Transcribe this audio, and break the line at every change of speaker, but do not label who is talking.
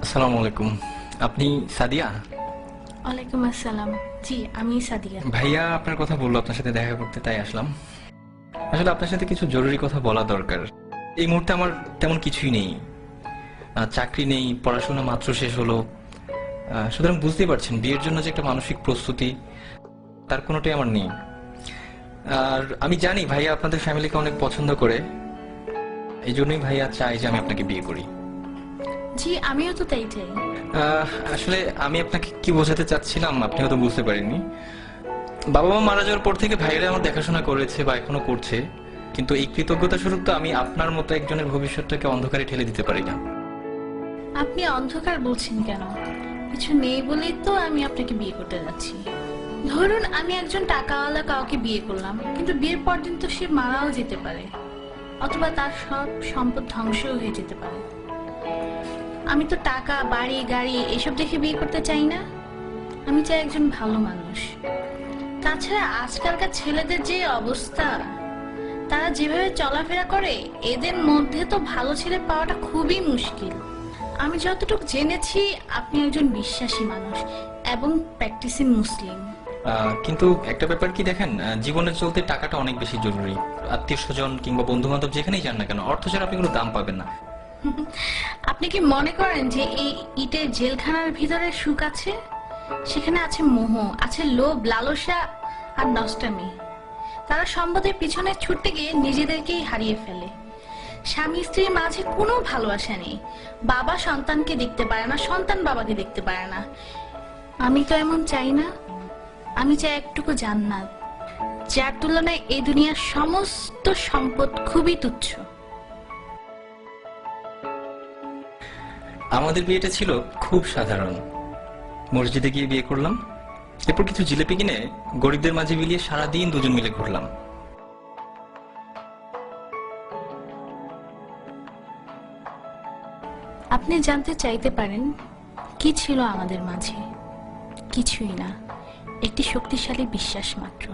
আসসালামু আলাইকুম। আপনি সাদিয়া?
ওয়ালাইকুম আসসালাম। জি, আমি সাদিয়া।
ভাইয়া আপনার কথা বললো আপনার সাথে দেখা করতে, তাই আসলাম। আসলে আপনার সাথে কিছু জরুরি কথা বলা দরকার। এই মুহূর্তে আমার তেমন কিছুই নেই, চাকরি নেই, পড়াশোনা মাত্র শেষ হলো। সুতরাং বুঝতেই পারছেন বিয়ের জন্য যে একটা মানসিক প্রস্তুতি, তার কোনোটাই আমার নেই। আর আমি জানি ভাইয়া আপনাদের ফ্যামিলিকে অনেক পছন্দ করে, এই জন্যই ভাইয়া চাই যে আমি আপনাকে বিয়ে করি।
জি, আমিও তো তাই চাই।
আসলে আমি আপনাকে কি বোঝাতে চাচ্ছিলাম আপনি হয়তো বুঝতে পারেননি। বাবা মা মারা যাওয়ার পর থেকে ভাইয়েরা আমার দেখাশোনা করেছে বা এখনো করছে, কিন্তু এই কৃতজ্ঞতা স্বরূপ তো আমি আপনার মতো একজনের ভবিষ্যৎটাকে অন্ধকারে ঠেলে দিতে পারি না।
আপনি অন্ধকার বলছেন কেন? কিছু নেই বলেই তো আমি আপনাকে বিয়ে করতে যাচ্ছি। ধরুন আমি একজন টাকাওয়ালা কাউকে বিয়ে করলাম, কিন্তু বিয়ের পর দিন তো সে মারাও যেতে পারে, অথবা তার সব সম্পদ ধ্বংসও হয়ে যেতে পারে। আমি তো টাকা, বাড়ি, গাড়ি এসব দেখে বিয়ে করতে চাই না। আমি চাই একজন ভালো মানুষ। তাছাড়া আজকালকার ছেলেদের যে অবস্থা, তারা যেভাবে চলাফেরা করে, এদের মধ্যে তো ভালো ছেলে পাওয়াটা খুবই মুশকিল। আমি যতটুকু জেনেছি আপনি একজন বিশ্বাসী মানুষ এবং প্র্যাকটিসিং মুসলিম।
কিন্তু একটা ব্যাপার কি দেখেন, জীবনে চলতে টাকাটা অনেক বেশি জরুরি। আত্মীয় স্বজন কিংবা বন্ধু বান্ধব যেখানেই যান না কেন, অর্থ ছাড়া আপনি কোনো দাম পাবেন না।
আপনি কি মনে করেন যে এই ইটের জেলখানার ভিতরে সুখ আছে? সেখানে আছে মোহ, আছে লোভ, লালসা আর নষ্টামি। তারা সম্পদের পিছনে ছুটতে গিয়ে নিজেদেরকেই হারিয়ে ফেলে। স্বামী স্ত্রীর মাঝে কোনো ভালোবাসা নেই। বাবা সন্তানকে দেখতে পারে না, সন্তান বাবাকে দেখতে পারে না। আমি তো এমন চাই না। আমি চাই একটুকু জান্নাত, যার তুলনায় এই দুনিয়ার সমস্ত সম্পদ খুবই তুচ্ছ।
আমাদের বিয়েটা ছিল খুব সাধারণ। মসজিদে গিয়ে বিয়ে করলাম, এরপর কিছু জিলিপি কিনে গরিবদের মাঝে বিলিয়ে সারাদিন দুজন মিলে ঘুরলাম।
আপনি জানতে চাইতে পারেন কি ছিল আমাদের মাঝে? কিছুই না, একটি শক্তিশালী বিশ্বাস মাত্র।